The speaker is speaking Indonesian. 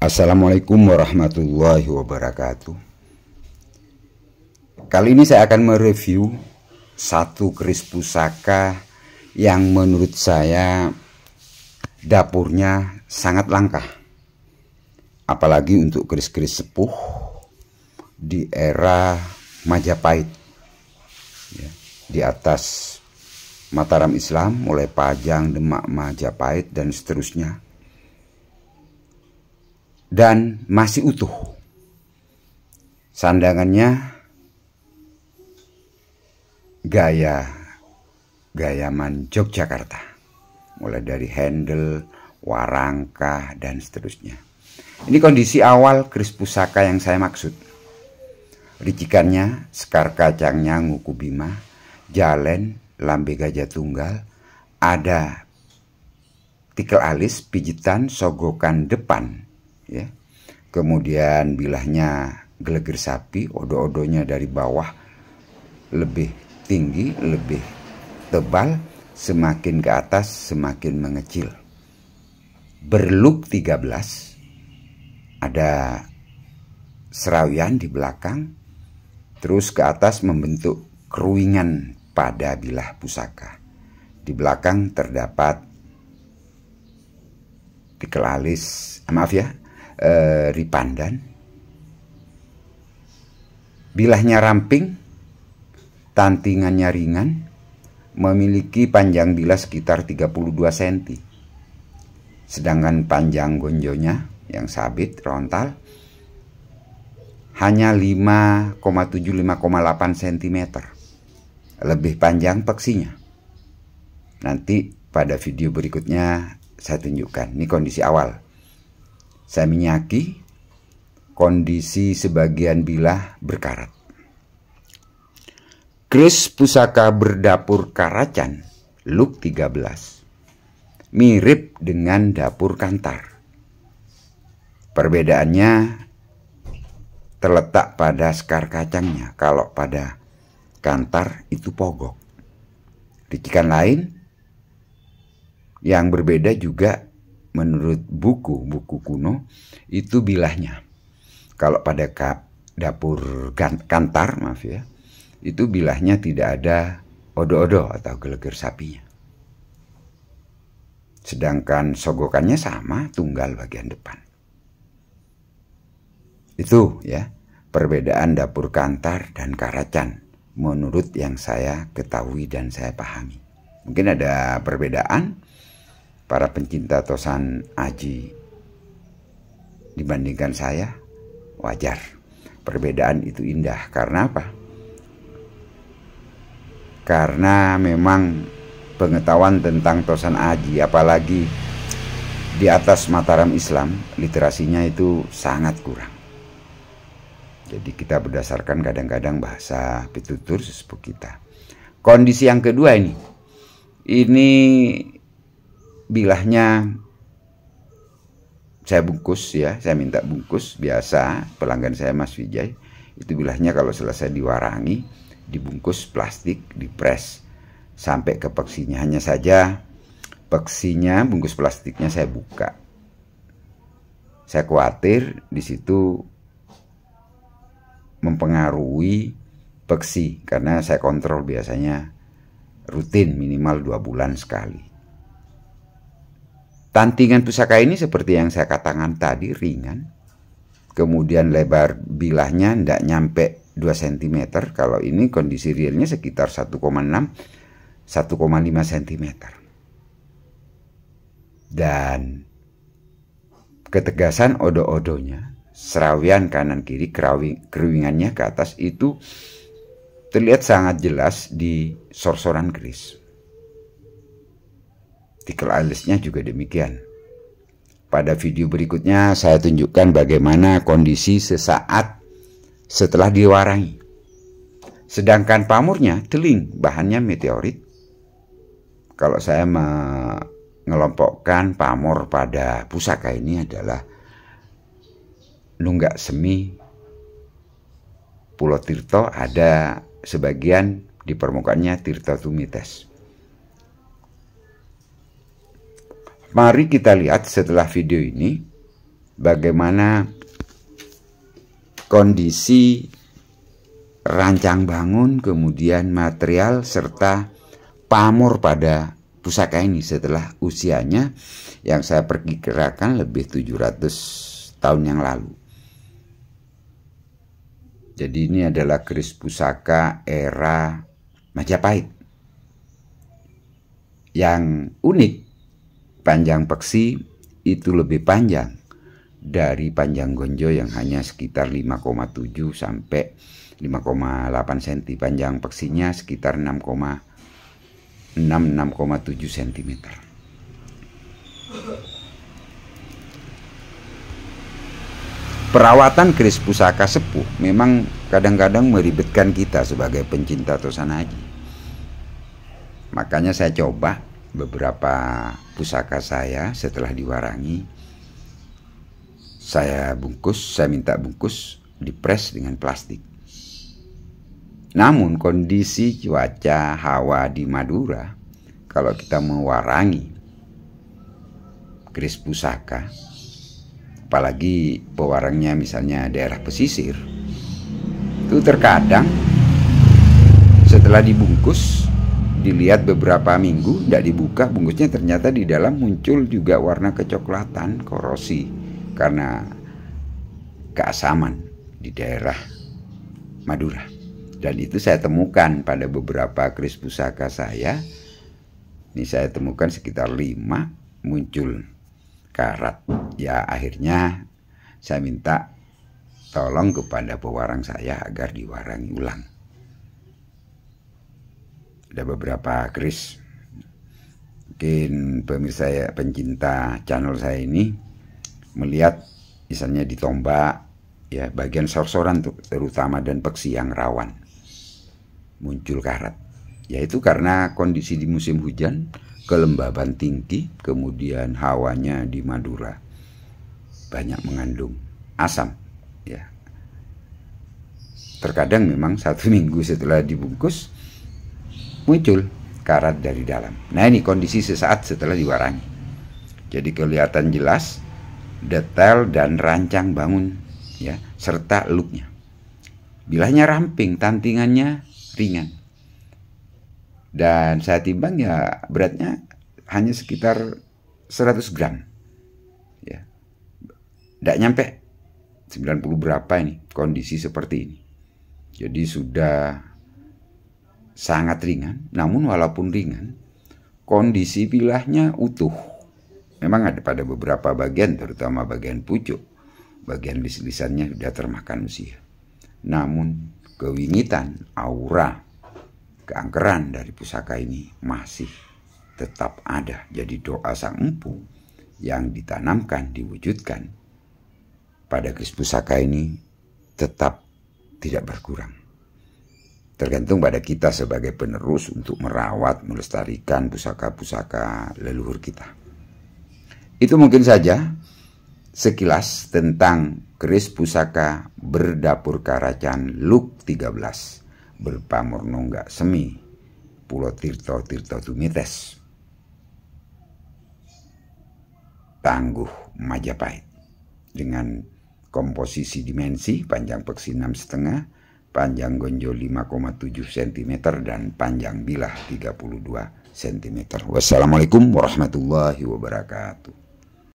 Assalamualaikum warahmatullahi wabarakatuh. Kali ini saya akan mereview satu keris pusaka yang menurut saya dapurnya sangat langka, apalagi untuk keris-keris sepuh di era Majapahit ya, di atas Mataram Islam, mulai Pajang, Demak, Majapahit dan seterusnya, dan masih utuh. Sandangannya gayaman Yogyakarta, mulai dari handle, warangka dan seterusnya. Ini kondisi awal keris pusaka yang saya maksud. Ricikannya, sekar kacangnya Nguku Bima, jalen, lambe gajah tunggal, ada tikel alis, pijitan, sogokan depan ya. Kemudian bilahnya geleger sapi, odo-odonya dari bawah lebih tinggi, lebih tebal, semakin ke atas semakin mengecil. Berluk 13, ada serawian di belakang, terus ke atas membentuk keruingan pada bilah pusaka. Di belakang terdapat tikel alis, ripandan. Bilahnya ramping, tantingannya ringan, memiliki panjang bilah sekitar 32 cm. Sedangkan panjang gonjonya yang sabit rontal hanya 5,7-5,8 cm. Lebih panjang peksinya. Nanti pada video berikutnya saya tunjukkan. Ini kondisi awal. Saya minyaki, kondisi sebagian bilah berkarat. Keris pusaka berdapur Karacan, Luk 13, mirip dengan dapur Kantar. Perbedaannya terletak pada sekar kacangnya. Kalau pada Kantar itu pogok. Ricikan lain yang berbeda juga menurut buku kuno itu bilahnya. Kalau pada dapur Kantar, maaf ya, itu bilahnya tidak ada odo-odo atau geleger sapinya. Sedangkan sogokannya sama, tunggal bagian depan. Itu ya, perbedaan dapur Kantar dan Karacan menurut yang saya ketahui dan saya pahami. Mungkin ada perbedaan para pencinta tosan aji dibandingkan saya, wajar. Perbedaan itu indah. Karena apa? Karena memang pengetahuan tentang tosan aji, apalagi di atas Mataram Islam, literasinya itu sangat kurang. Jadi kita berdasarkan kadang-kadang bahasa pitutur sesepuh kita. Kondisi yang kedua ini bilahnya saya bungkus ya, saya minta bungkus biasa, pelanggan saya Mas Wijay. Itu bilahnya kalau selesai diwarangi, dibungkus plastik, dipres sampai ke peksinya. Hanya saja peksinya, bungkus plastiknya saya buka. Saya khawatir di situ mempengaruhi peksi, karena saya kontrol biasanya rutin minimal 2 bulan sekali. Tantingan pusaka ini seperti yang saya katakan tadi, ringan. Kemudian lebar bilahnya tidak nyampe 2 cm. Kalau ini kondisi realnya sekitar 1,6-1,5 cm. Dan ketegasan odo-odonya, serawian kanan kiri, keruingannya ke atas itu terlihat sangat jelas di sorsoran keris. Tikel alisnya juga demikian. Pada video berikutnya saya tunjukkan bagaimana kondisi sesaat setelah diwarangi. Sedangkan pamurnya teling, bahannya meteorit. Kalau saya mengelompokkan pamor pada pusaka ini adalah Nunggak Semi, Pulau Tirto, ada sebagian di permukaannya Tirto Tumites. Mari kita lihat setelah video ini bagaimana kondisi rancang bangun, kemudian material, serta pamor pada pusaka ini setelah usianya yang saya perkirakan lebih 700 tahun yang lalu. Jadi ini adalah keris pusaka era Majapahit. Yang unik, panjang peksi itu lebih panjang dari panjang gonjo yang hanya sekitar 5,7 sampai 5,8 cm. Panjang peksinya sekitar 6,7 cm. Perawatan keris pusaka sepuh memang kadang-kadang meribetkan kita sebagai pencinta Tosanaji. Makanya saya coba beberapa pusaka saya setelah diwarangi, saya minta bungkus, dipres dengan plastik. Namun kondisi cuaca hawa di Madura, kalau kita mewarangi keris pusaka, apalagi pewarangnya misalnya daerah pesisir, itu terkadang setelah dibungkus, dilihat beberapa minggu, tidak dibuka bungkusnya, ternyata di dalam muncul juga warna kecoklatan, korosi, karena keasaman di daerah Madura. Dan itu saya temukan pada beberapa keris pusaka saya. Ini saya temukan sekitar 5 muncul karat. Ya akhirnya saya minta tolong kepada pewarang saya agar diwarangi ulang. Ada beberapa keris, mungkin pemirsa pencinta channel saya ini melihat misalnya ditombak ya, bagian sor-soran terutama dan peksi yang rawan muncul karat, yaitu karena kondisi di musim hujan, kelembaban tinggi, kemudian hawanya di Madura banyak mengandung asam ya. Terkadang memang 1 minggu setelah dibungkus muncul karat dari dalam. Nah ini kondisi sesaat setelah diwarangi. Jadi kelihatan jelas detail dan rancang bangun ya, serta looknya. Bilahnya ramping, tantingannya ringan. Dan saya timbang ya beratnya hanya sekitar 100 gram. Ya. Tidak nyampe 90 berapa ini kondisi seperti ini. Jadi sudah sangat ringan, namun walaupun ringan, kondisi bilahnya utuh. Memang ada pada beberapa bagian, terutama bagian pucuk, bagian lis-lisannya sudah termakan usia. Namun kewingitan, aura, keangkeran dari pusaka ini masih tetap ada. Jadi doa Sang Empu yang ditanamkan, diwujudkan pada keris pusaka ini tetap tidak berkurang. Tergantung pada kita sebagai penerus untuk merawat, melestarikan pusaka-pusaka leluhur kita. Itu mungkin saja sekilas tentang keris pusaka berdapur Karacan Luk 13 berpamor Nonggak Semi Pulau Tirto Tumites, Tangguh Majapahit, dengan komposisi dimensi panjang peksi 6,5, panjang gonjo 5,7 cm dan panjang bilah 32 cm. Wassalamualaikum warahmatullahi wabarakatuh.